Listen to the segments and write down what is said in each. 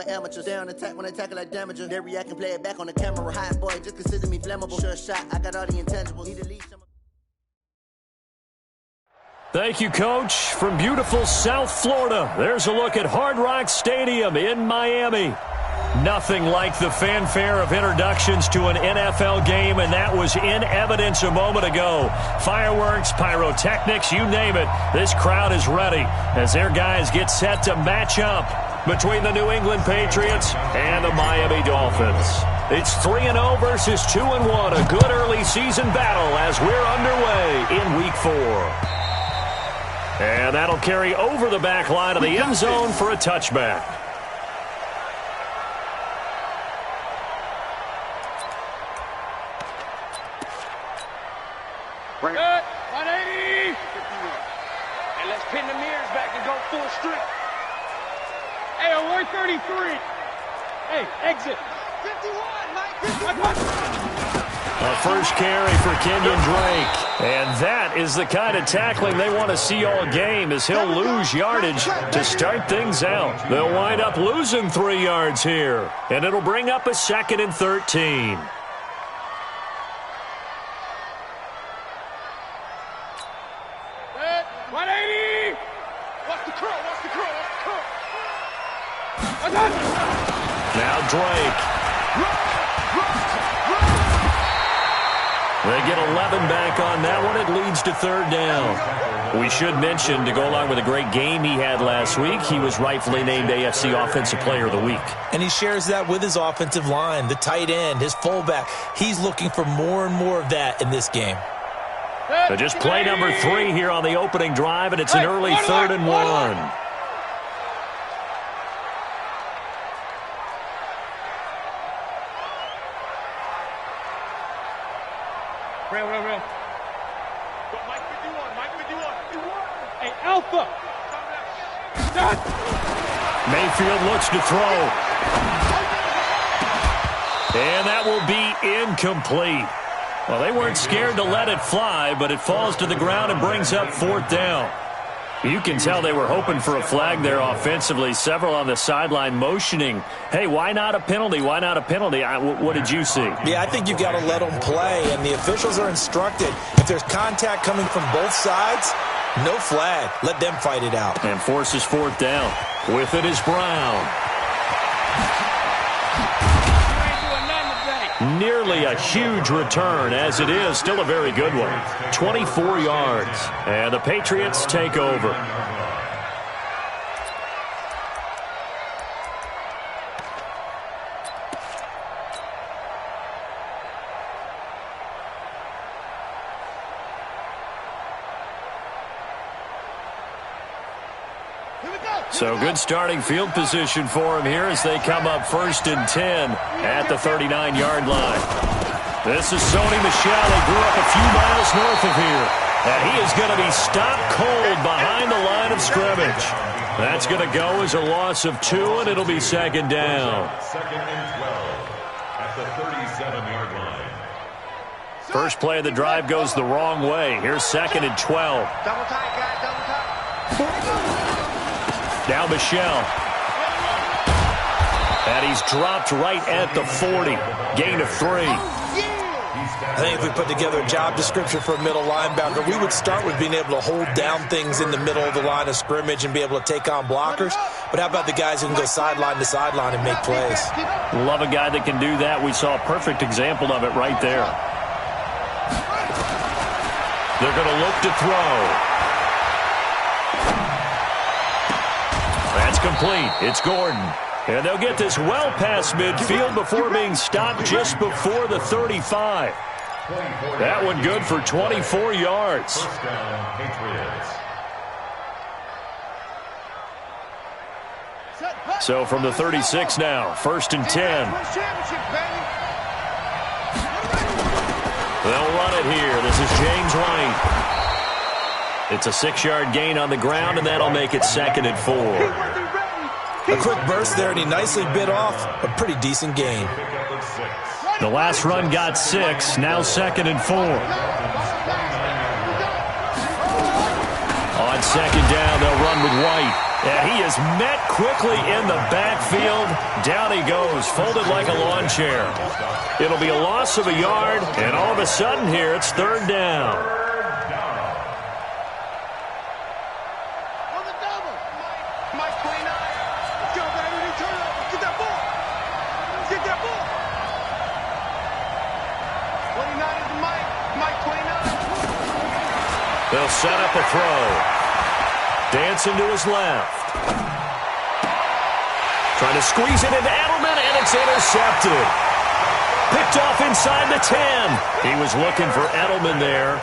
with amateurs. They on attack when they tackle like damager. They react and play it back on the camera. Hot boy, just consider me flammable. Sure shot, I got all the intangibles. Need to leave some. Thank you, Coach. From beautiful South Florida, there's a look at Hard Rock Stadium in Miami. Nothing like the fanfare of introductions to an NFL game, and that was in evidence a moment ago. Fireworks, pyrotechnics, you name it. This crowd is ready as their guys get set to match up between the New England Patriots and the Miami Dolphins. It's 3-0 versus 2-1, a good early season battle as we're underway in Week 4. And that'll carry over the back line of the end zone for a touchback. Bring it. 180. And let's pin the mirrors back and go full strip. Hey, on 133. Hey, exit. 51, Mike. A first carry for Kenyon Drake. And that is the kind of tackling they want to see all game as he'll lose yardage to start things out. They'll wind up losing 3 yards here. And it'll bring up a 2nd and 13. Now Drake. They get 11 back on that one. It leads to 3rd down. We should mention, to go along with a great game he had last week, he was rightfully named AFC Offensive Player of the Week. And he shares that with his offensive line, the tight end, his fullback. He's looking for more and more of that in this game. So just play number 3 here on the opening drive, and it's an early 3rd and 1. Real. Mike 51. Hey, Alpha. Mayfield looks to throw. And that will be incomplete. Well, they weren't scared to let it fly, but it falls to the ground and brings up 4th down. You can tell they were hoping for a flag there offensively. Several on the sideline motioning, hey, why not a penalty? Why not a penalty? What did you see? Yeah, I think you've got to let them play, and the officials are instructed. If there's contact coming from both sides, no flag. Let them fight it out. And forces 4th down. With it is Brown. Nearly a huge return, as it is still a very good one. 24 yards, and the Patriots take over. So good starting field position for him here as they come up 1st and 10 at the 39-yard line. This is Sony Michel. He grew up a few miles north of here. And he is going to be stopped cold behind the line of scrimmage. That's going to go as a loss of 2, and it'll be 2nd down. 2nd and 12 at the 37-yard line. First play of the drive goes the wrong way. Here's 2nd and 12. Double tight, guys, double tight. Now Michel. And he's dropped right at the 40. Gain of 3. I think if we put together a job description for a middle linebacker, we would start with being able to hold down things in the middle of the line of scrimmage and be able to take on blockers. But how about the guys who can go sideline to sideline and make plays? Love a guy that can do that. We saw a perfect example of it right there. They're going to look to throw. That's complete. It's Gordon. And they'll get this well past midfield before being stopped just before the 35. That one good for 24 yards. First down, Patriots. So from the 36 now, 1st and 10. They'll run it here. This is James White. It's a 6-yard gain on the ground, and that'll make it 2nd and 4. A quick burst there, and he nicely bit off a pretty decent gain. The last run got 6, now 2nd and 4. On 2nd down, they'll run with White. And he is met quickly in the backfield. Down he goes, folded like a lawn chair. It'll be a loss of a yard, and all of a sudden here, it's third down. On the double. Mike 29. Let's go, baby. Turn it over. Get that ball. Get that ball. 29 is the Mike. Mike 29. They'll set up a throw. Dancing to his left. Trying to squeeze it into Edelman, and it's intercepted. Picked off inside the 10. He was looking for Edelman there.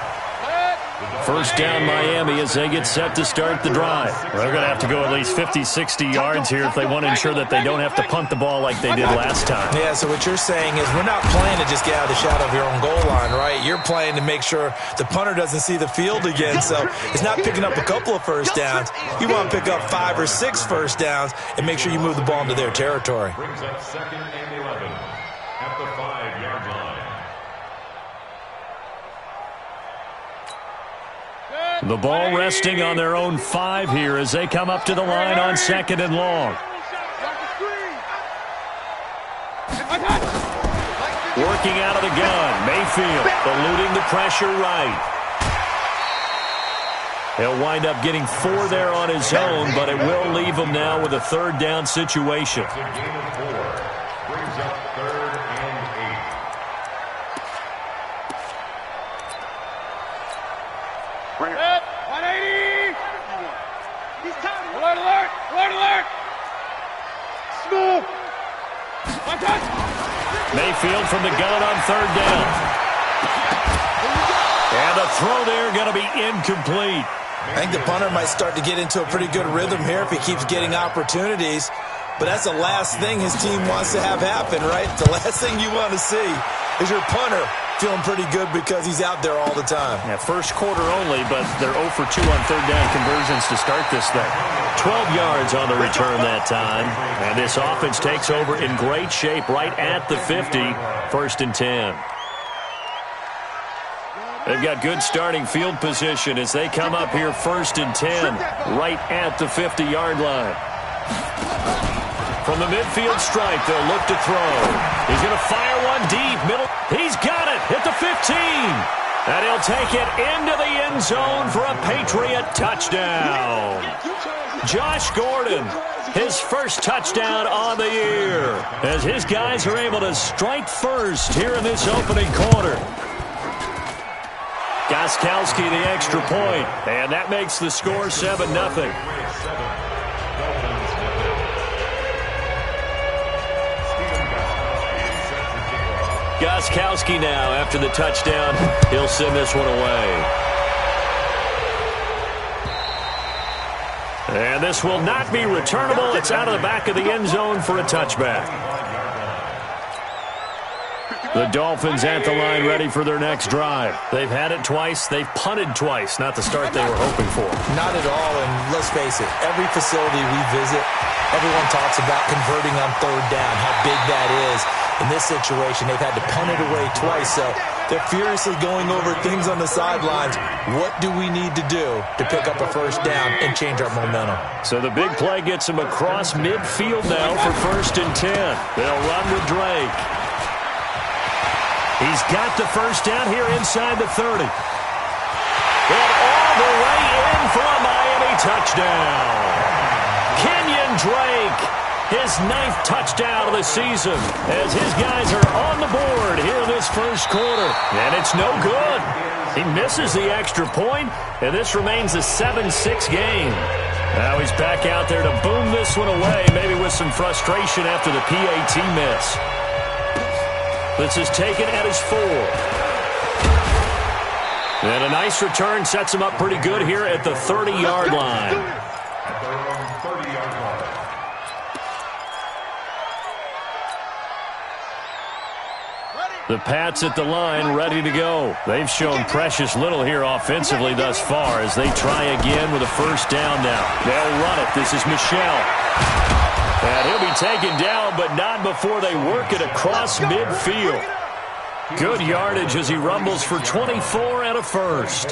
First down Miami as they get set to start the drive. They're going to have to go at least 50, 60 yards here if they want to ensure that they don't have to punt the ball like they did last time. Yeah, so what you're saying is we're not playing to just get out of the shadow of your own goal line, right? You're playing to make sure the punter doesn't see the field again. So it's not picking up a couple of first downs. You want to pick up 5 or 6 first downs and make sure you move the ball into their territory. Brings up 2nd and 11 at the 5-yard line. The ball resting on their own 5 here as they come up to the line on 2nd and long. Working out of the gun, Mayfield eluding the pressure right. He'll wind up getting 4 there on his own, but it will leave him now with a third down situation. It's a gain of 4. Brings up 3rd and 8. Bring it. 180. He's counting. Alert, alert. Alert, alert. Smooth. One touch. Mayfield from the gun on third down. And the throw there going to be incomplete. I think the punter might start to get into a pretty good rhythm here if he keeps getting opportunities. But that's the last thing his team wants to have happen, right? The last thing you want to see is your punter feeling pretty good because he's out there all the time. Yeah, first quarter only, but they're 0 for 2 on third down conversions to start this thing. 12 yards on the return that time. And this offense takes over in great shape right at the 50, 1st and 10. They've got good starting field position as they come up here 1st and 10, right at the 50-yard line. From the midfield stripe, they'll look to throw. He's going to fire one deep. Middle. He's got it at the 15. And he'll take it into the end zone for a Patriot touchdown. Josh Gordon, his first touchdown on the year, as his guys are able to strike first here in this opening quarter. Gostkowski the extra point, and that makes the score 7-0. Gostkowski now, after the touchdown, he'll send this one away. And this will not be returnable. It's out of the back of the end zone for a touchback. The Dolphins at the line ready for their next drive. They've had it twice. They've punted twice. Not the start they were hoping for. Not at all, and let's face it, every facility we visit, everyone talks about converting on third down, how big that is. In this situation, they've had to punt it away twice, so they're furiously going over things on the sidelines. What do we need to do to pick up a first down and change our momentum? So the big play gets them across midfield now for 1st and 10. They'll run with Drake. He's got the first down here inside the 30. And all the way in for a Miami touchdown. Kenyon Drake, his 9th touchdown of the season, as his guys are on the board here in this first quarter. And it's no good. He misses the extra point, and this remains a 7-6 game. Now he's back out there to boom this one away, maybe with some frustration after the PAT miss. This is taken at his 4. And a nice return sets him up pretty good here at the 30-yard line. At their own 30-yard line. The Pats at the line ready to go. They've shown precious little here offensively thus far as they try again with a first down now. They'll run it. This is Michel. And he'll be taken down, but not before they work it across midfield. Good yardage as he rumbles for 24 and a first.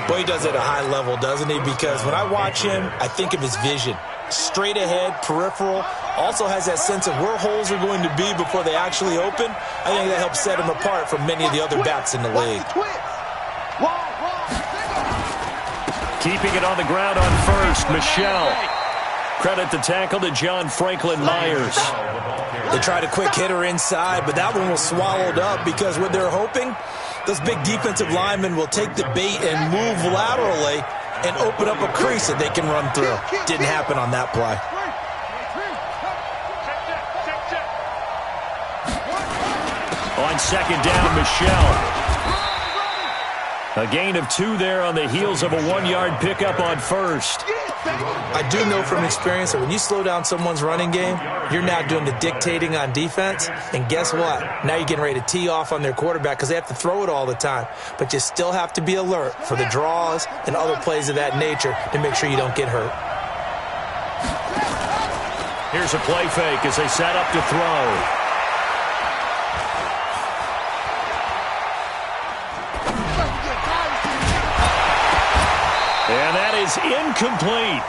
Boy, he does it at a high level, doesn't he? Because when I watch him, I think of his vision. Straight ahead, peripheral, also has that sense of where holes are going to be before they actually open. I think that helps set him apart from many of the other backs in the league. Keeping it on the ground on first, Michel. Credit the tackle to John Franklin Myers. They tried a quick hitter inside, but that one was swallowed up because what they're hoping, those big defensive linemen will take the bait and move laterally and open up a crease that they can run through. Didn't happen on that play. On second down, Michel. A gain of 2 there on the heels of a 1-yard pickup on first. I do know from experience that when you slow down someone's running game, you're now doing the dictating on defense. And guess what? Now you're getting ready to tee off on their quarterback because they have to throw it all the time. But you still have to be alert for the draws and other plays of that nature to make sure you don't get hurt. Here's a play fake as they set up to throw. And that is incomplete.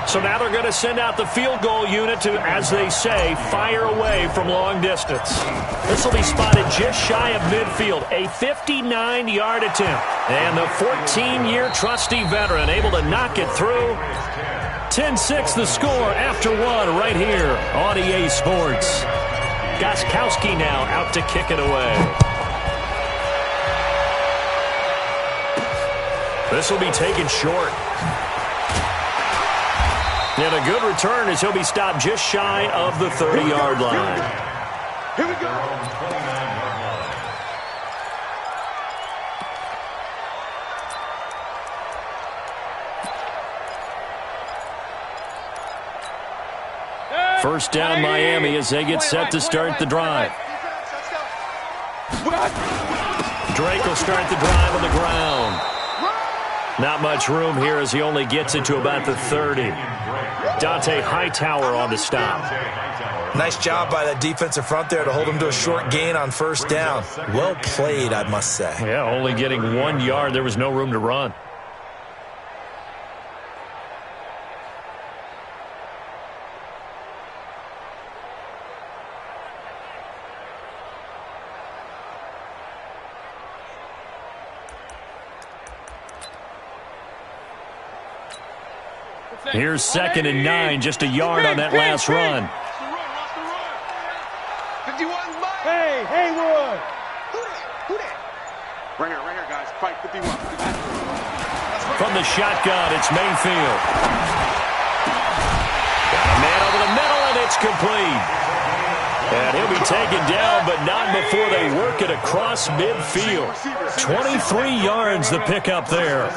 So now they're going to send out the field goal unit to, as they say, fire away from long distance. This will be spotted just shy of midfield, a 59-yard attempt. And the 14-year trusty veteran able to knock it through. 10-6 the score after 1 right here on EA Sports. Gostkowski now out to kick it away. This will be taken short. And a good return as he'll be stopped just shy of the 30-yard line. Here we go. First down Miami as they get set to start the drive. Drake will start the drive on the ground. Not much room here as he only gets it to about the 30. Dante Hightower on the stop. Nice job by that defensive front there to hold him to a short gain on first down. Well played, I must say. Yeah, only getting 1 yard. There was no room to run. Here's 2nd and 9, just a yard on that last run. Hey, Haywood. Who that? Right here, guys. Fight 51. From the shotgun, it's Mayfield. Got a man over the middle, and it's complete. And he'll be taken down, but not before they work it across midfield. 23 yards the pickup there.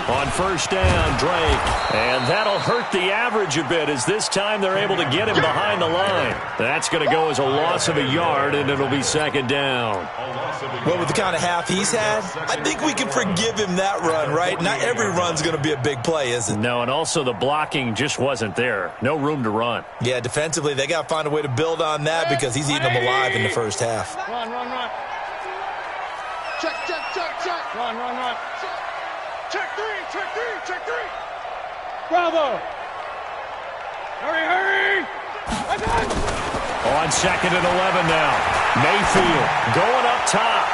On first down, Drake. And that'll hurt the average a bit as this time they're able to get him behind the line. That's going to go as a loss of a yard, and it'll be 2nd down. Well, with the kind of half he's had, I think we can forgive him that run, right? Not every run's going to be a big play, is it? No, and also the blocking just wasn't there. No room to run. Yeah, defensively, they got to find a way to build on that because he's eating them alive in the first half. Run. Check. Run. Check three. Bravo. Hurry. On 2nd and 11 now. Mayfield going up top.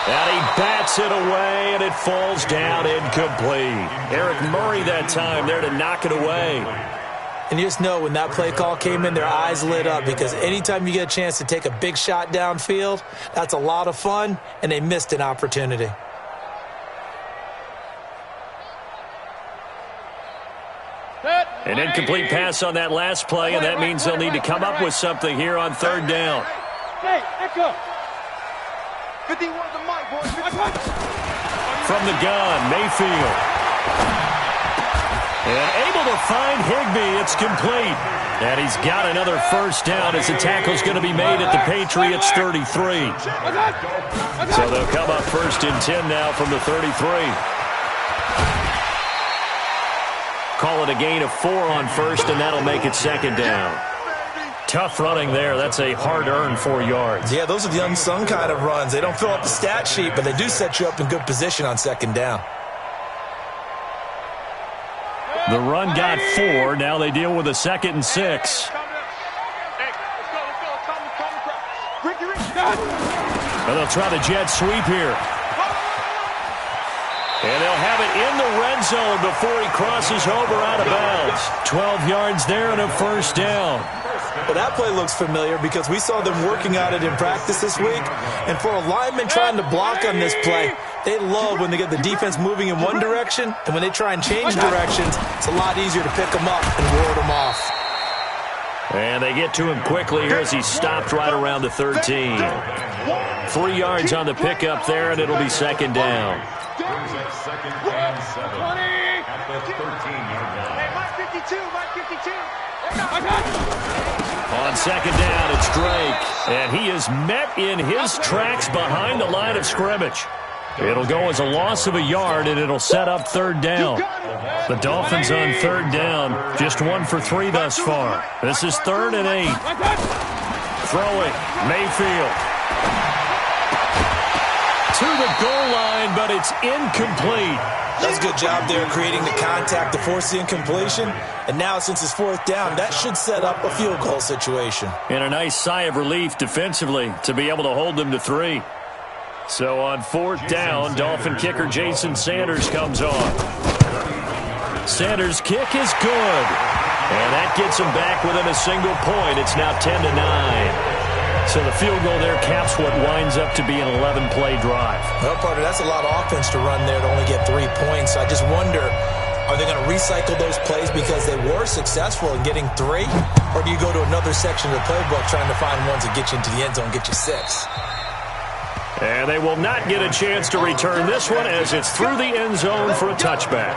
And he bats it away, and it falls down incomplete. Eric Murray that time there to knock it away. And you just know when that play call came in, their eyes lit up because anytime you get a chance to take a big shot downfield, that's a lot of fun, and they missed an opportunity. An incomplete pass on that last play, and that means they'll need to come up with something here on 3rd down. Hey, echo. 51 the mic, boys. From the gun, Mayfield. And able to find Higbee. It's complete. And he's got another first down as the tackle's going to be made at the Patriots' 33. So they'll come up first and 10 now from the 33. Call it a gain of 4 on first, and that'll make it second down. Tough running there. That's a hard-earned 4 yards. Yeah, those are the unsung kind of runs. They don't fill up the stat sheet, but they do set you up in good position on second down. The run got 4. Now they deal with a 2nd and 6. And they'll try the jet sweep here. And they'll have it in the red zone before he crosses over out of bounds. 12 yards there and a first down. Well, that play looks familiar because we saw them working on it in practice this week. And for a lineman trying to block on this play, they love when they get the defense moving in one direction. And when they try and change directions, it's a lot easier to pick them up and ward them off. And they get to him quickly here as he stopped right around the 13. 3 yards on the pickup there, and it'll be second down. Brings up second and 7 at the 13-yard line. Hey, Mike 52, Mike 52. On second down, it's Drake. And he is met in his tracks behind the line of scrimmage. It'll go as a loss of a yard, and it'll set up third down. The Dolphins on third down, just 1 for 3 thus far. This is 3rd and 8. Throwing, Mayfield. To the goal line, but it's incomplete. Does a good job there creating the contact to force the incompletion. And now, since it's 4th down, that should set up a field goal situation. And a nice sigh of relief defensively to be able to hold them to 3. So on 4th down, Dolphin kicker Jason Sanders comes on. Sanders' kick is good. And that gets him back within a single point. It's now 10-9. So the field goal there caps what winds up to be an 11-play drive. Well, partner, that's a lot of offense to run there to only get 3 points. I just wonder, are they going to recycle those plays because they were successful in getting 3? Or do you go to another section of the playbook trying to find ones that get you into the end zone, get you 6? And they will not get a chance to return this one as it's through the end zone for a touchback.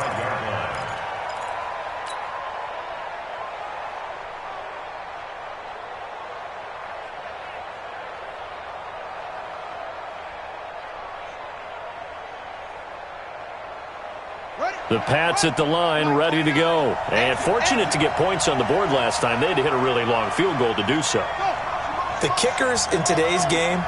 The Pats at the line, ready to go. And fortunate to get points on the board last time. They had to hit a really long field goal to do so. The kickers in today's game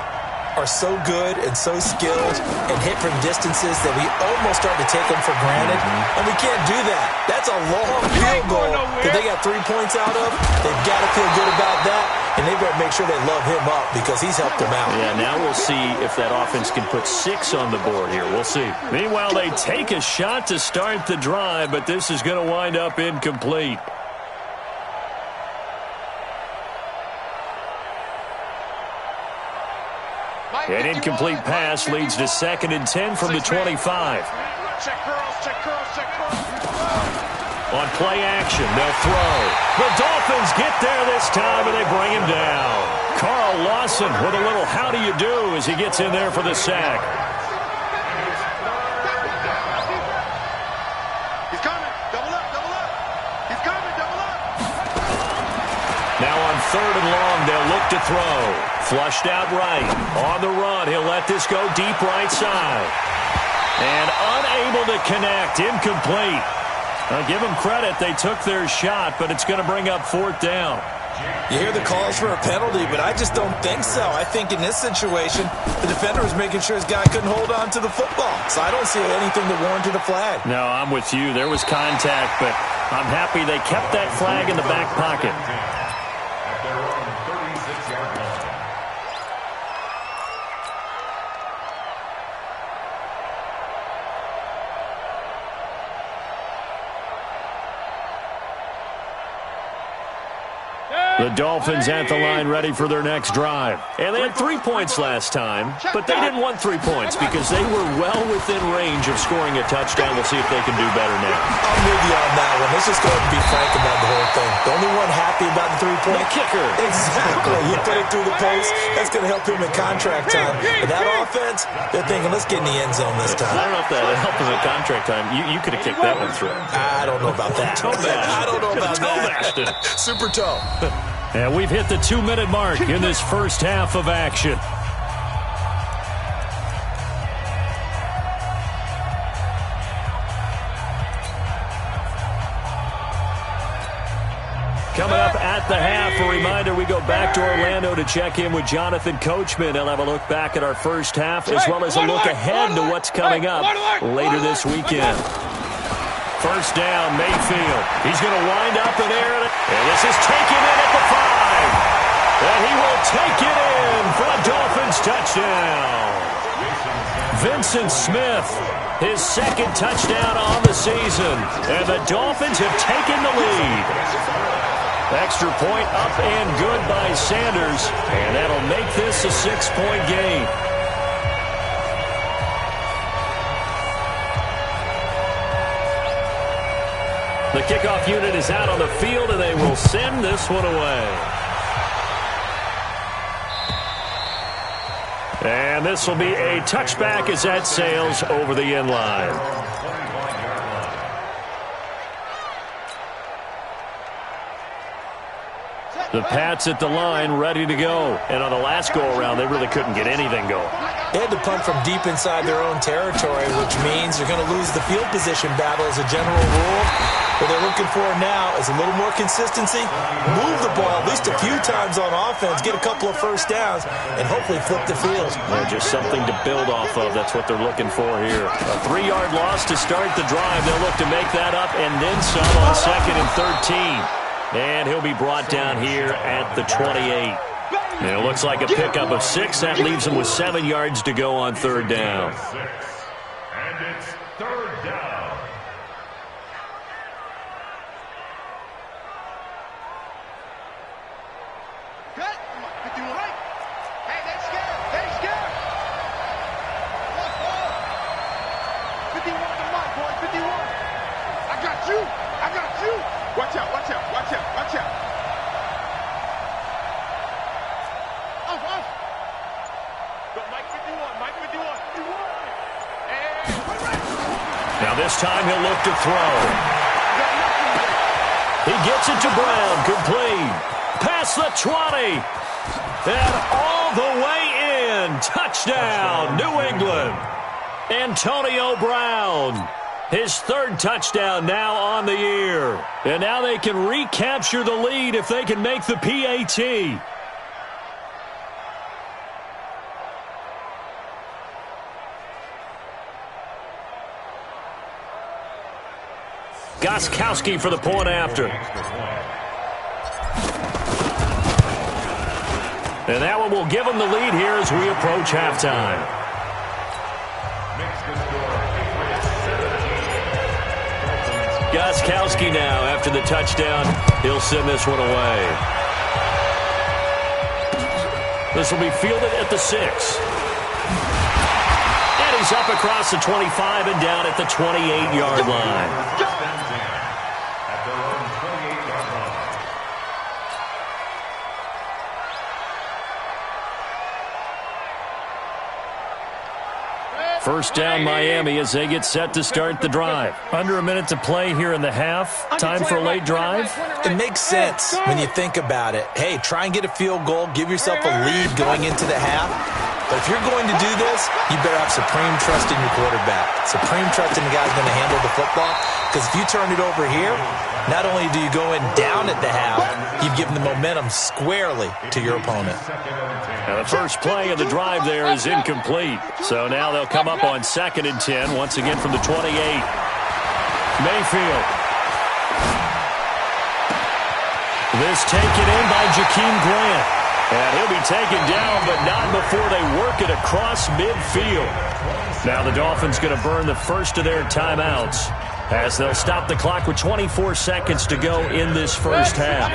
are so good and so skilled and hit from distances that we almost start to take them for granted. And we can't do that. That's a long field goal that they got 3 points out of. They've got to feel good about that. And they've got to make sure they love him up because he's helped them out. Yeah, now we'll see if that offense can put 6 on the board here. We'll see. Meanwhile, they take a shot to start the drive, but this is going to wind up incomplete. An incomplete pass leads to 2nd and 10 from the 25. On play action, they'll throw. The Dolphins get there this time, and they bring him down. Carl Lawson with a little how do you do as he gets in there for the sack. He's coming. Double up, double up. He's coming, double up. Now on 3rd and long, they'll look to throw. Flushed out right. On the run, he'll let this go deep right side. And unable to connect. Incomplete. I'll give them credit. They took their shot, but it's going to bring up 4th down. You hear the calls for a penalty, but I just don't think so. I think in this situation, the defender was making sure his guy couldn't hold on to the football. So I don't see anything that warranted a flag. No, I'm with you. There was contact, but I'm happy they kept that flag in the back pocket. At their own 36-yard line. The Dolphins at the line ready for their next drive. And they had 3 points last time, but they didn't want 3 points because they were well within range of scoring a touchdown. We'll see if they can do better now. I'm with you on that one. Let's just go ahead and be frank about the whole thing. The only one happy about the 3-point. The kicker. Exactly. You put it through the post. That's going to help him in contract time. But that offense, they're thinking, let's get in the end zone this time. I don't know if that helped him in contract time. You could have kicked that one through. I don't know about that. I don't know about that. Super toe. And we've hit the 2-minute mark in this first half of action. Coming up at the half, a reminder, we go back to Orlando to check in with Jonathan Coachman. He'll have a look back at our first half as well as a look ahead to what's coming up later this weekend. First down, Mayfield. He's going to wind up in there, and this is taken in at the 5. And he will take it in for a Dolphins touchdown. Vincent Smith, his second touchdown on the season. And the Dolphins have taken the lead. Extra point up and good by Sanders. And that'll make this a 6-point game. The kickoff unit is out on the field, and they will send this one away. And this will be a touchback as that sails over the end line. The Pats at the line, ready to go. And on the last go-around, they really couldn't get anything going. They had to punt from deep inside their own territory, which means they're going to lose the field position battle as a general rule. What they're looking for now is a little more consistency, move the ball at least a few times on offense, get a couple of first downs, and hopefully flip the field. Yeah, just something to build off of. That's what they're looking for here. A 3-yard loss to start the drive. They'll look to make that up and then some on 2nd and 13. And he'll be brought down here at the 28. And it looks like a pickup of 6. That leaves him with 7 yards to go on 3rd down. And it's 3rd down. Cut. 51. Hey, they're scared. They're scared. 51 to Mike, boy. 51. I got you. I got you. Watch out. Watch out. Watch out. Watch out. Off. Go, Mike 51. Mike 51. 51. Hey. Now this time he'll look to throw. He gets it to Brown. Complete. Past the 20. And all the way in. Touchdown, New England. Antonio Brown. His 3rd touchdown now on the year. And now they can recapture the lead if they can make the PAT. Gostkowski for the point after. And that one will give them the lead here as we approach halftime. Gostkowski now after the touchdown. He'll send this one away. This will be fielded at the 6. And he's up across the 25 and down at the 28-yard line. First down, Miami, as they get set to start the drive. Under a minute to play here in the half. Time for a late drive. It makes sense when you think about it. Hey, try and get a field goal. Give yourself a lead going into the half. But if you're going to do this, you better have supreme trust in your quarterback. Supreme trust in the guy who's going to handle the football. Because if you turn it over here, not only do you go in down at the half, you've given the momentum squarely to your opponent. Now the first play of the drive there is incomplete. So now they'll come up on 2nd and 10, once again from the 28. Mayfield. This taken in by Jakeem Grant. And he'll be taken down, but not before they work it across midfield. Now the Dolphins going to burn the first of their timeouts as they'll stop the clock with 24 seconds to go in this first half.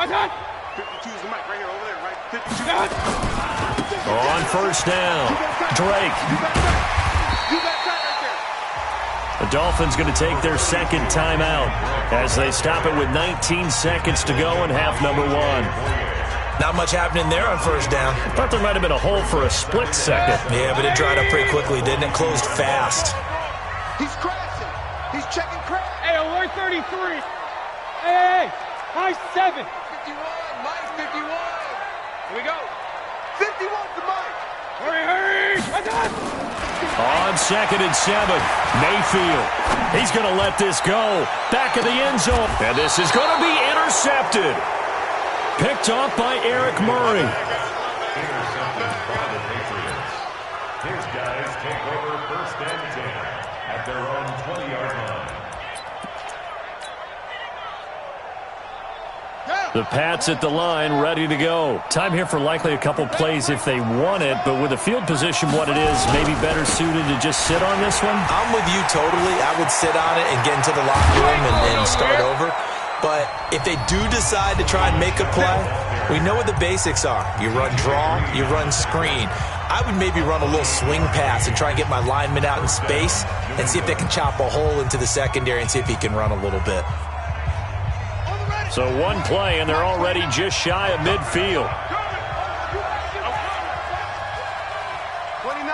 52 is the mic right here, over there, right? 52. On first down, Drake. The Dolphins going to take their second timeout as they stop it with 19 seconds to go in half number 1. Not much happening there on first down. Thought there might have been a hole for a split second. Yeah, but it dried up pretty quickly, didn't it? Closed fast. He's crashing. He's checking crash. Hey, alert 33. Hey, high 7. 51, Mike, 51. Here we go. 51's the Mike. Hurry. On 2nd and 7, Mayfield. He's going to let this go. Back of the end zone. And this is going to be intercepted. Picked off by Eric Murray. Intercepted by the Patriots. His guys take over 1st and 10 at their own 20-yard line. The Pats at the line, ready to go. Time here for likely a couple plays if they want it, but with the field position what it is, maybe better suited to just sit on this one? I'm with you totally. I would sit on it and get into the locker room and start over. But if they do decide to try and make a play, we know what the basics are. You run draw, you run screen. I would maybe run a little swing pass and try and get my lineman out in space and see if they can chop a hole into the secondary and see if he can run a little bit. So one play, and they're already just shy of midfield. 29.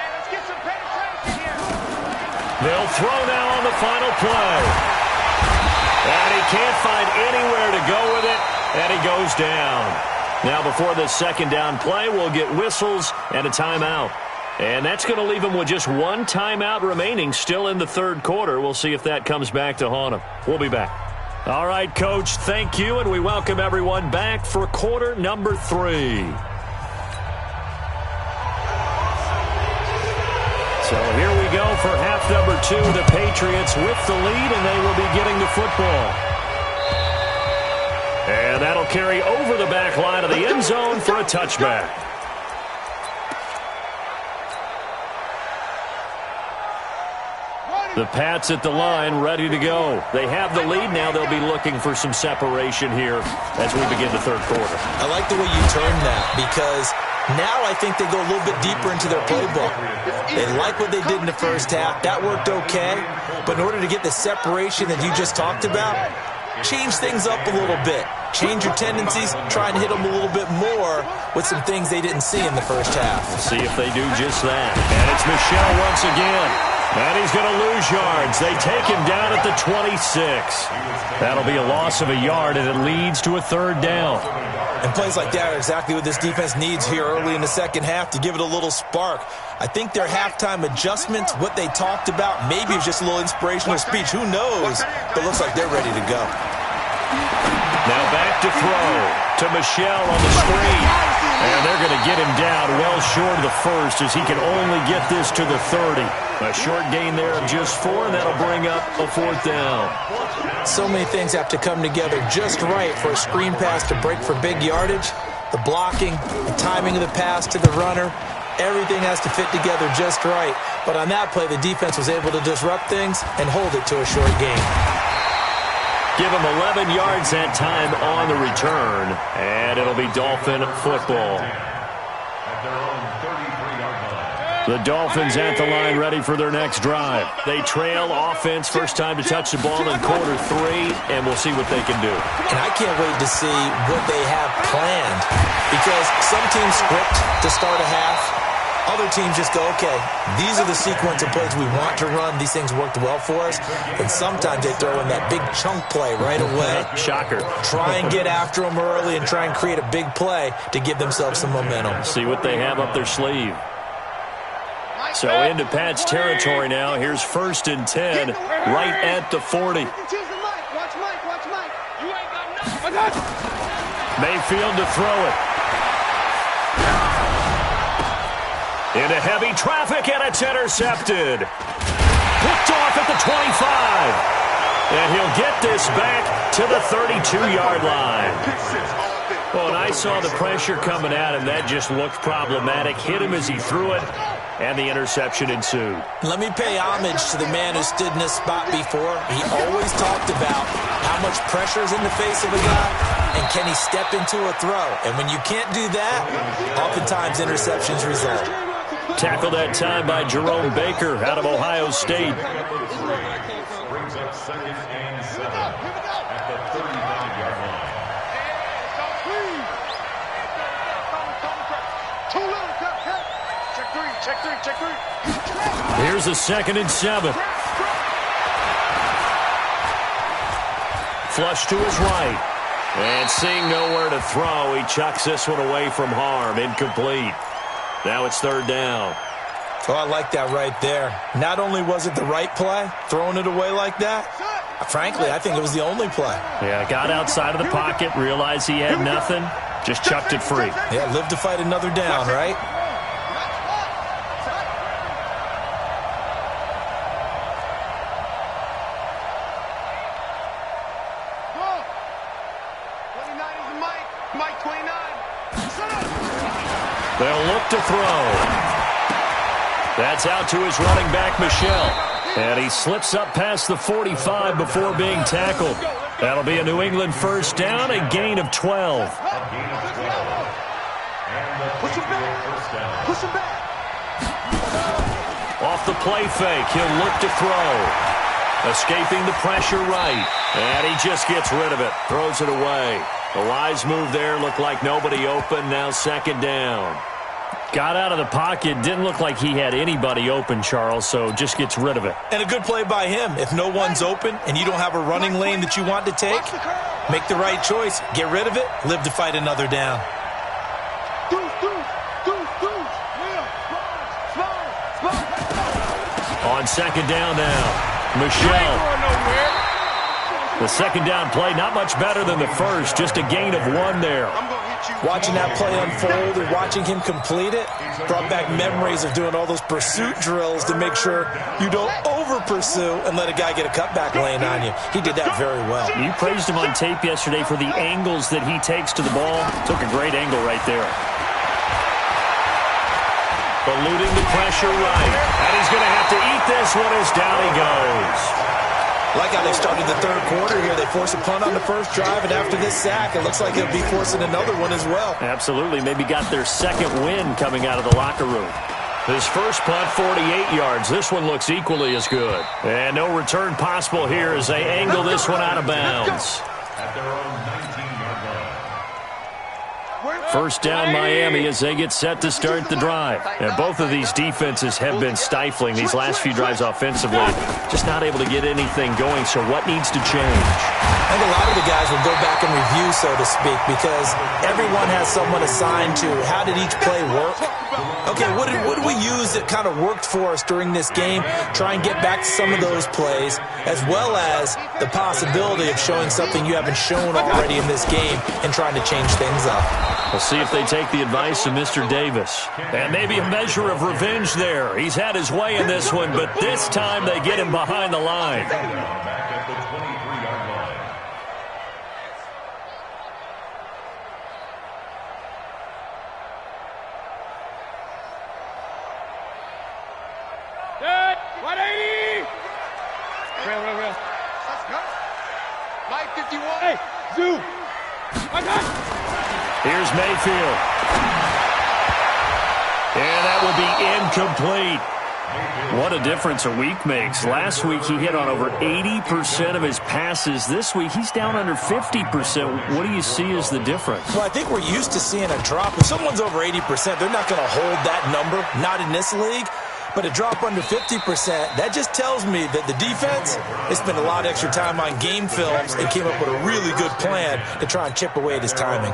Let's get some penetration here. They'll throw now on the final play. And he can't find anywhere to go with it, and he goes down. Now before the second down play, we'll get whistles and a timeout. And that's going to leave him with just one timeout remaining still in the third quarter. We'll see if that comes back to haunt him. We'll be back. All right, Coach, thank you, and we welcome everyone back for quarter number 3. So here we go for half number 2. The Patriots with the lead, and they will be getting the football. And that'll carry over the back line of the end zone for a touchback. The Pats at the line, ready to go. They have the lead. Now they'll be looking for some separation here as we begin the third quarter. I like the way you turned that because now I think they go a little bit deeper into their playbook. They like what they did in the first half. That worked okay. But in order to get the separation that you just talked about, change things up a little bit. Change your tendencies. Try and hit them a little bit more with some things they didn't see in the first half. See if they do just that. And it's Michel once again. And he's going to lose yards. They take him down at the 26. That'll be a loss of a yard, and it leads to a third down. And plays like that are exactly what this defense needs here early in the second half to give it a little spark. I think their halftime adjustments, what they talked about, maybe it's just a little inspirational speech. Who knows? But it looks like they're ready to go. Now back to throw to Michel on the screen. And they're going to get him down well short of the first as he can only get this to the 30. A short gain there of just 4, and that'll bring up a fourth down. So many things have to come together just right for a screen pass to break for big yardage. The blocking, the timing of the pass to the runner, everything has to fit together just right. But on that play, the defense was able to disrupt things and hold it to a short gain. Give him 11 yards that time on the return, and it'll be Dolphin football. The Dolphins at the line ready for their next drive. They trail offense, first time to touch the ball in quarter 3, and we'll see what they can do. And I can't wait to see what they have planned because some teams script to start a half. Other teams just go, okay, these are the sequence of plays we want to run. These things worked well for us. And sometimes they throw in that big chunk play right away. Shocker. Try and get after them early and try and create a big play to give themselves some momentum. See what they have up their sleeve. So into Pat's territory now. Here's 1st and 10 right at the 40. Mayfield to throw it. Into heavy traffic, and it's intercepted. Picked off at the 25. And he'll get this back to the 32-yard line. Well, and I saw the pressure coming at him. That just looked problematic. Hit him as he threw it, and the interception ensued. Let me pay homage to the man who stood in this spot before. He always talked about How much pressure is in the face of a guy? And can he step into a throw? And when you can't do that, oftentimes interceptions result. Tackled that time by Jerome Baker out of Ohio State. Brings up 2nd and 7 at the 35-yard line. Check three. Here's a 2nd and 7. Flush to his right. And seeing nowhere to throw, he chucks this one away from harm. Incomplete. Now it's 3rd down. Oh, I like that right there. Not only was it the right play, throwing it away like that, frankly, I think it was the only play. Yeah, got outside of the pocket, realized he had nothing, just chucked it free. Yeah, live to fight another down, right? They'll look to throw. That's out to his running back, Michel. And he slips up past the 45 before being tackled. That'll be a New England 1st down, a gain of 12. Push him back. Off the play fake, he'll look to throw. Escaping the pressure right. And he just gets rid of it, throws it away. The wise move there, looked like nobody open, now 2nd down. Got out of the pocket, didn't look like he had anybody open, Charles, so just gets rid of it. And a good play by him. If no one's open and you don't have a running lane that you want to take, make the right choice. Get rid of it, live to fight another down. On 2nd down now, Michel. The 2nd down play, not much better than the first, just a gain of 1 there. Watching that play unfold and watching him complete it brought back memories of doing all those pursuit drills to make sure you don't over-pursue and let a guy get a cutback lane on you. He did that very well. You praised him on tape yesterday for the angles that he takes to the ball. Took a great angle right there. Eluding the pressure right. And he's going to have to eat this one as down he goes. Like how they started the 3rd quarter here. They force a punt on the first drive, and after this sack, it looks like they'll be forcing another one as well. Absolutely. Maybe got their 2nd win coming out of the locker room. His first punt, 48 yards. This one looks equally as good. And no return possible here as they angle this one out of bounds. At their own 19-yard line. 1st down Miami as they get set to start the drive. And both of these defenses have been stifling these last few drives offensively. Just not able to get anything going, so what needs to change? I think a lot of the guys will go back and review, so to speak, because everyone has someone assigned to how did each play work. Okay, what did we use that kind of worked for us during this game? Try and get back to some of those plays, as well as the possibility of showing something you haven't shown already in this game and trying to change things up. We'll see if they take the advice of Mr. Davis. And maybe a measure of revenge there. He's had his way in this one, but this time they get him behind the line. Back at the 23-yard line. Good. 180. Real. Light 51. Hey, Zoo. I got it. Here's Mayfield. And that will be incomplete. What a difference a week makes. Last week he hit on over 80% of his passes. This week he's down under 50%. What do you see as the difference? Well, I think we're used to seeing a drop. If someone's over 80%, they're not going to hold that number, not in this league. But a drop under 50%, that just tells me that the defense has spent a lot of extra time on game films and came up with a really good plan to try and chip away at his timing.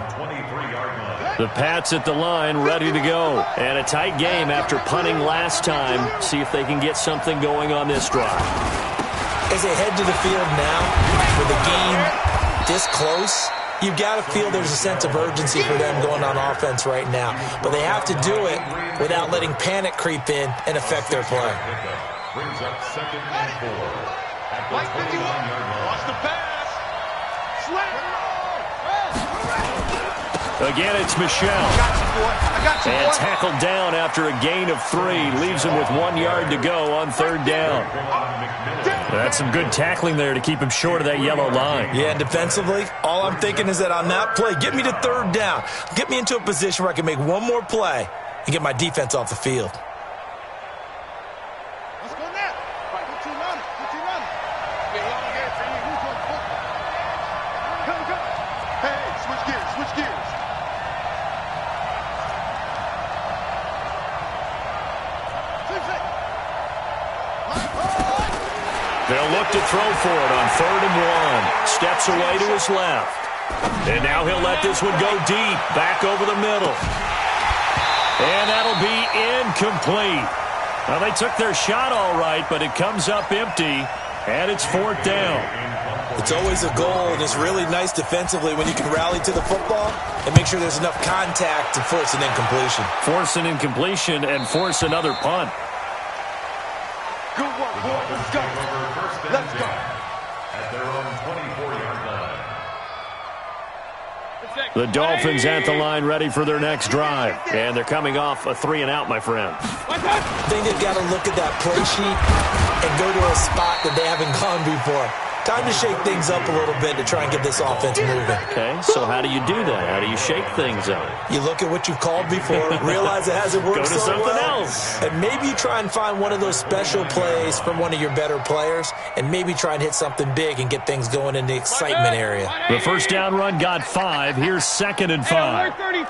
The Pats at the line, ready to go. And a tight game after punting last time. See if they can get something going on this drive. As they head to the field now, with the game this close, you've got to feel there's a sense of urgency for them going on offense right now. But they have to do it without letting panic creep in and affect their play. Brings up 2nd and 4 at the 29-yard line. Watch the pass. Slam. Again, it's Michel. And tackled down after a gain of 3. Leaves him with 1 yard to go on 3rd down. That's some good tackling there to keep him short of that yellow line. Yeah, and defensively, all I'm thinking is that on that play, get me to 3rd down. Get me into a position where I can make one more play and get my defense off the field. Let's go now. Put you running. Get long here for you. Come. Hey, switch gears. They'll look to throw for it on 3rd and 1. Steps away to his left. And now he'll let this one go deep, back over the middle. And that'll be incomplete. Well, they took their shot all right, but it comes up empty, and it's 4th down. It's always a goal, and it's really nice defensively when you can rally to the football and make sure there's enough contact to force an incompletion. Force an incompletion and force another punt. Good work, boy. Let's go. Let's go. At their own 24-yard line. The Dolphins at the line ready for their next drive. And they're coming off a 3-and-out, my friend. I think they've got to look at that play sheet and go to a spot that they haven't gone before. Time to shake things up a little bit to try and get this offense moving. Okay, so how do you do that? How do you shake things up? You look at what you've called before, realize it hasn't worked so well. Go to something else. And maybe you try and find one of those special plays from one of your better players, and maybe try and hit something big and get things going in the excitement area. The first down run got 5. Here's 2nd and 5. 33.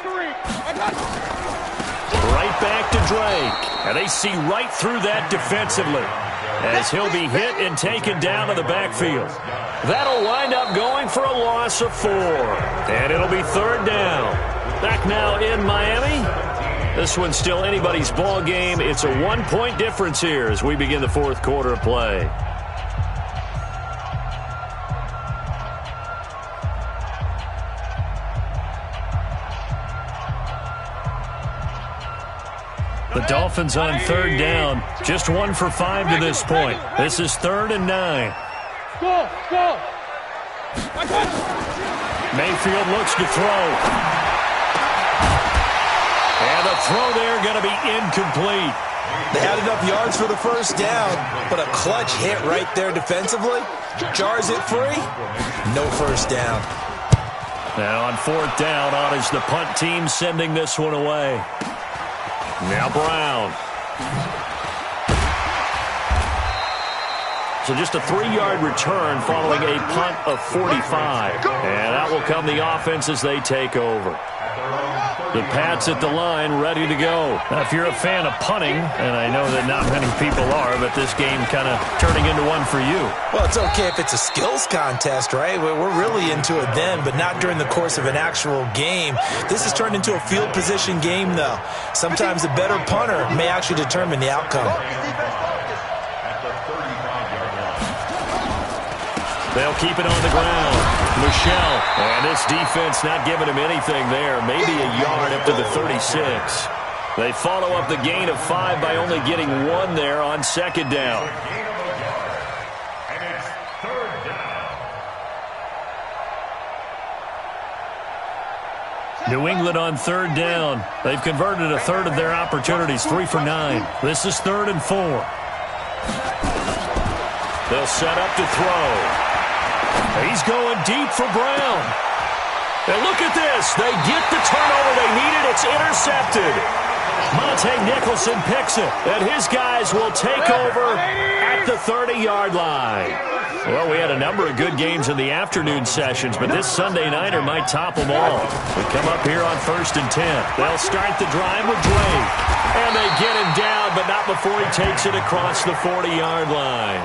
Right back to Drake. And they see right through that defensively, as he'll be hit and taken down to the backfield. That'll wind up going for a loss of 4. And it'll be 3rd down. Back now in Miami. This one's still anybody's ball game. It's a 1-point difference here as we begin the 4th quarter of play. The Dolphins on 3rd down. Just 1 for 5 to this point. This is 3rd and 9. Go. Mayfield looks to throw. And the throw there going to be incomplete. They had enough yards for the first down, but a clutch hit right there defensively. Jars it free. No first down. Now on 4th down, on is the punt team sending this one away. Now Brown. So just a 3-yard return following a punt of 45. And out will come the offense as they take over. The Pats at the line ready to go. Now, if you're a fan of punting, and I know that not many people are, but this game kind of turning into one for you. Well, it's okay if it's a skills contest, right? We're really into it then, but not during the course of an actual game. This has turned into a field position game, though. Sometimes the better punter may actually determine the outcome. They'll keep it on the ground. Michel, and this defense not giving him anything there. Maybe a yard up to the 36. They follow up the gain of 5 by only getting 1 there on 2nd down. And it's 3rd down. New England on 3rd down. They've converted a third of their opportunities, 3 for 9. This is 3rd and 4. They'll set up to throw. He's going deep for Brown. And look at this. They get the turnover they needed. It's intercepted. Monte Nicholson picks it. And his guys will take over at the 30-yard line. Well, we had a number of good games in the afternoon sessions, but this Sunday nighter might top them all. We come up here on 1st and 10. They'll start the drive with Drake. And they get him down, but not before he takes it across the 40-yard line.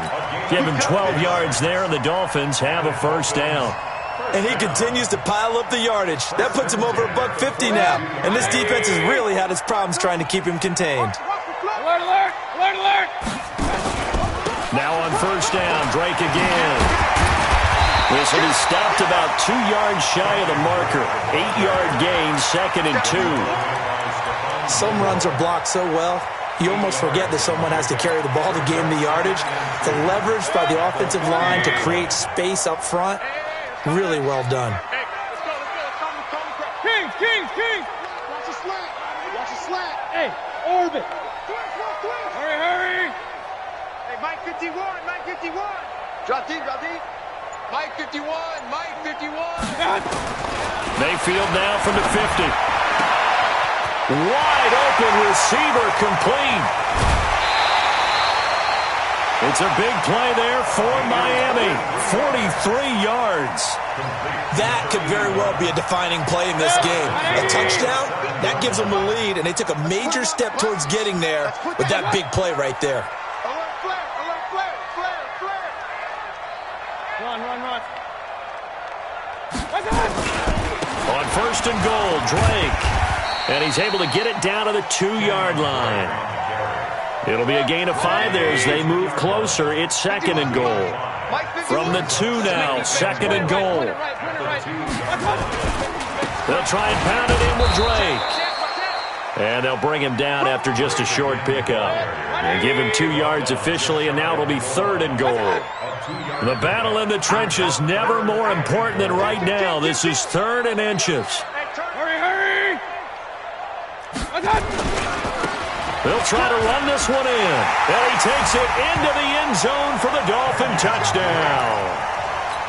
Give him 12 yards there, and the Dolphins have a first down. And he continues to pile up the yardage. That puts him over $150 now. And this defense has really had its problems trying to keep him contained. Alert, alert, alert, alert. Now on 1st down, Drake again. This will be stopped about 2 yards shy of the marker. 8-yard gain, 2nd and 2. Some runs are blocked so well, you almost forget that someone has to carry the ball to gain the yardage. The leverage by the offensive line to create space up front, really well done. Hey, let's go. Kings. Watch the slant. Watch the slant. Hey, orbit. Hurry. Hey, Mike 51. Drop deep. Mike 51. Mayfield now from the 50. Wide open receiver complete. It's a big play there for Miami. 43 yards. That could very well be a defining play in this game. A touchdown, that gives them a lead, and they took a major step towards getting there with that big play right there. Run. On first and goal, Drake. And he's able to get it down to the 2-yard line. It'll be a gain of 5 there as they move closer. It's second and goal. From the 2 now, second and goal. They'll try and pound it in with Drake. And they'll bring him down after just a short pickup. They give him 2 yards officially, and now it'll be third and goal. The battle in the trenches never more important than right now. This is third and inches. Hurry. They'll try to run this one in. And he takes it into the end zone for the Dolphin touchdown.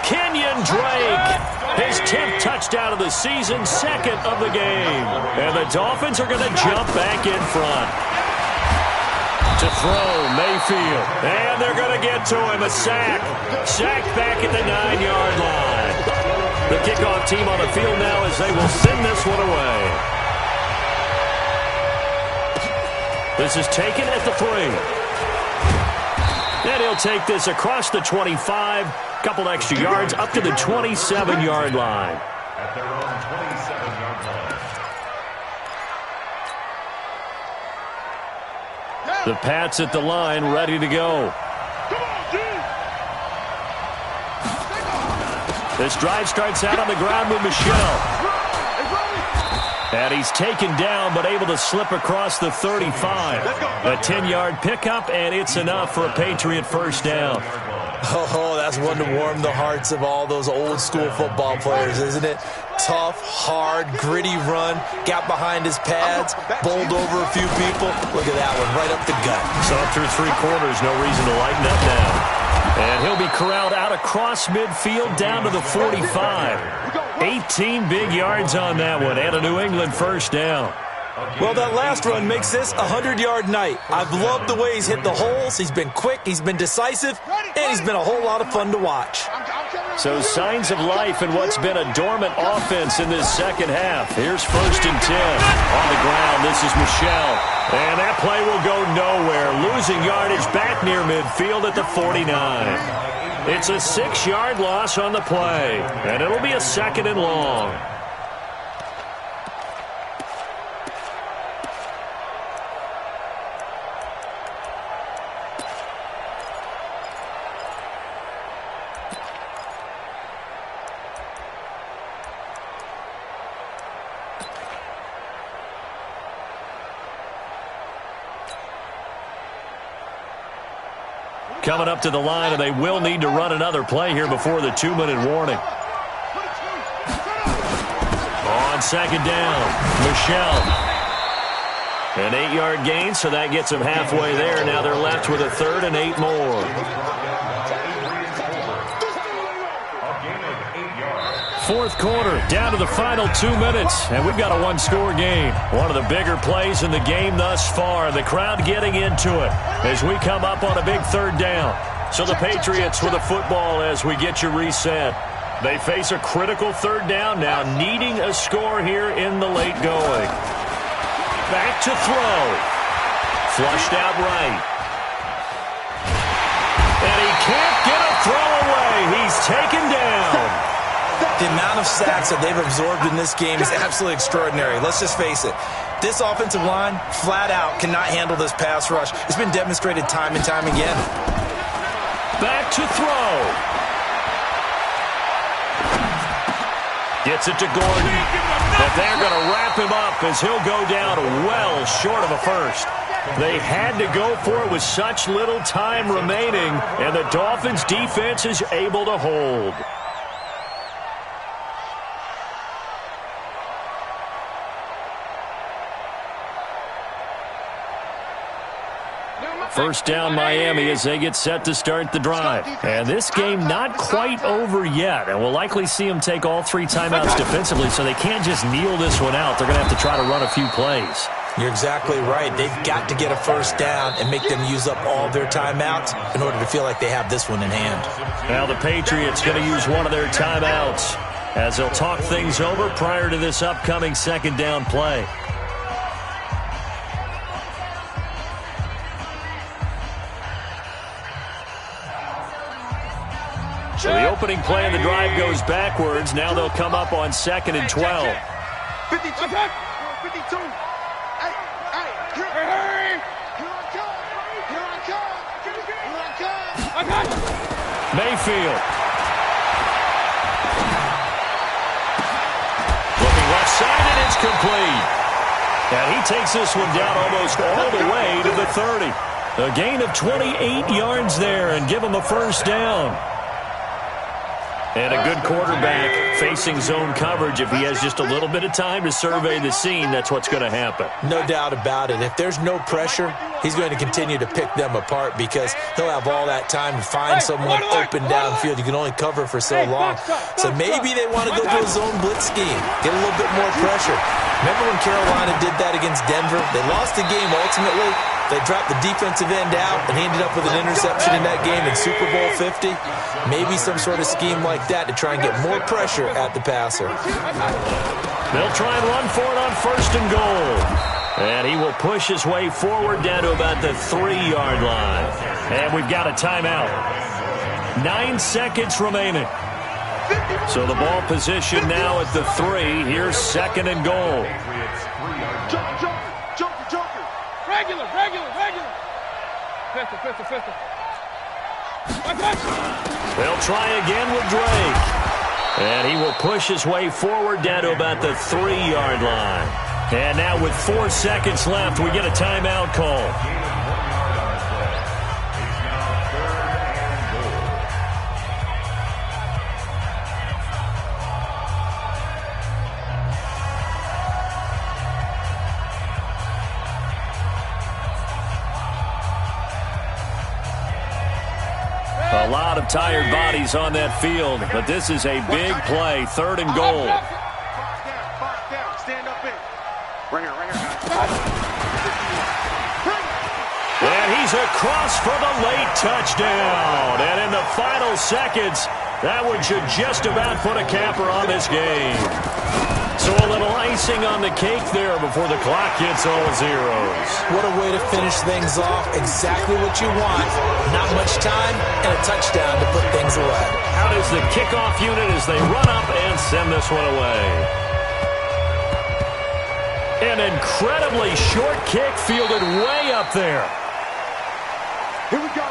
Kenyon Drake, his 10th touchdown of the season, second of the game. And the Dolphins are going to jump back in front. To throw, Mayfield. And they're going to get to him. A sack. Sack back at the 9-yard line. The kickoff team on the field now as they will send this one away. This is taken at the 3. And he'll take this across the 25. Couple extra yards up to the 27-yard line. At their own 27-yard line. The Pats at the line, ready to go. This drive starts out on the ground with Michel. And he's taken down, but able to slip across the 35. A 10-yard pickup, and it's enough for a Patriot first down. Oh, that's one to warm the hearts of all those old-school football players, isn't it? Tough, hard, gritty run. Got behind his pads, bowled over a few people. Look at that one, right up the gut. So through 3 quarters, no reason to lighten up now. And he'll be corralled out across midfield down to the 45. 18 big yards on that one, and a New England first down. Well, that last run makes this a 100-yard night. I've loved the way he's hit the holes. He's been quick, he's been decisive, and he's been a whole lot of fun to watch. So signs of life in what's been a dormant offense in this second half. Here's first and 10. On the ground, this is Michel. And that play will go nowhere. Losing yardage back near midfield at the 49. It's a 6-yard loss on the play. And it'll be a second and long. Coming up to the line, and they will need to run another play here before the 2-minute warning. On second down, Michel. An 8-yard gain, so that gets them halfway there. Now they're left with a 3rd and 8 more. Fourth quarter, down to the final 2 minutes, and we've got a 1-score game. One of the bigger plays in the game thus far. The crowd getting into it as we come up on a big 3rd down. So the Patriots with a football as we get you reset. They face a critical 3rd down now, needing a score here in the late going. Back to throw. Flushed out right. And he can't get a throw away. He's taken down. The amount of sacks that they've absorbed in this game is absolutely extraordinary. Let's just face it. This offensive line, flat out, cannot handle this pass rush. It's been demonstrated time and time again. Back to throw. Gets it to Gordon. But they're going to wrap him up as he'll go down well short of a first. They had to go for it with such little time remaining, and the Dolphins' defense is able to hold. First down Miami as they get set to start the drive. And this game not quite over yet. And we'll likely see them take all 3 timeouts defensively, so they can't just kneel this one out. They're going to have to try to run a few plays. You're exactly right. They've got to get a first down and make them use up all their timeouts in order to feel like they have this one in hand. Now the Patriots going to use one of their timeouts as they'll talk things over prior to this upcoming second down play. So the opening play of the drive goes backwards. Now they'll come up on 2nd and 12. 52. 52. Mayfield. Looking left side, and it's complete. And he takes this one down almost all the way to the 30. A gain of 28 yards there and give him a first down. And a good quarterback facing zone coverage. If he has just a little bit of time to survey the scene, that's what's going to happen. No doubt about it. If there's no pressure, he's going to continue to pick them apart because he'll have all that time to find someone open downfield. You can only cover for so long. So maybe they want to go to a zone blitz scheme, get a little bit more pressure. Remember when Carolina did that against Denver? They lost the game ultimately. They dropped the defensive end out, and he ended up with an interception in that game in Super Bowl 50. Maybe some sort of scheme like that to try and get more pressure at the passer. They'll try and run for it on 1st and goal. And he will push his way forward down to about the 3-yard line. And we've got a timeout. 9 seconds remaining. So the ball position now at the 3. Here's 2nd and goal. Regular. Pistol. They'll try again with Drake. And he will push his way forward down to about the 3-yard line. And now with 4 seconds left, we get a timeout call. A lot of tired bodies on that field, but this is a big play. 3rd and goal. Box down. Stand up in. Right here. And he's across for the late touchdown. And in the final seconds, that one should just about put a capper on this game. So a little icing on the cake there before the clock hits all zeros. What a way to finish things off. Exactly what you want. Not much time and a touchdown to put things away. Out is the kickoff unit as they run up and send this one away. An incredibly short kick fielded way up there. Here we go.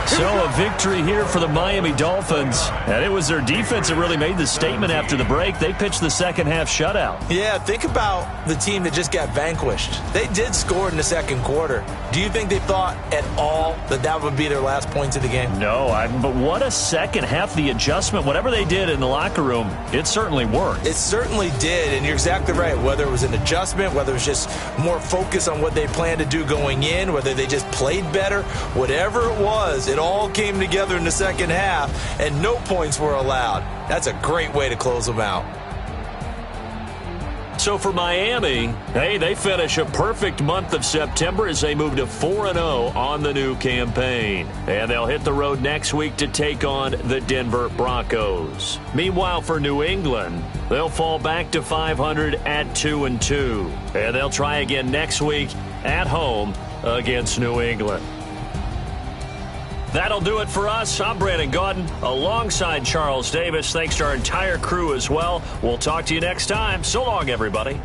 So a victory here for the Miami Dolphins. And it was their defense that really made the statement after the break. They pitched the second half shutout. Yeah, think about the team that just got vanquished. They did score in the second quarter. Do you think they thought at all that that would be their last points of the game? No, but what a second half. The adjustment, whatever they did in the locker room, it certainly worked. It certainly did, and you're exactly right. Whether it was an adjustment, whether it was just more focus on what they planned to do going in, whether they just played better, whatever it was, it all came together in the second half, and no points were allowed. That's a great way to close them out. So for Miami, hey, they finish a perfect month of September as they move to 4-0 on the new campaign. And they'll hit the road next week to take on the Denver Broncos. Meanwhile, for New England, they'll fall back to 500 at 2-2. And they'll try again next week at home against New England. That'll do it for us. I'm Brandon Gaudin alongside Charles Davis. Thanks to our entire crew as well. We'll talk to you next time. So long, everybody.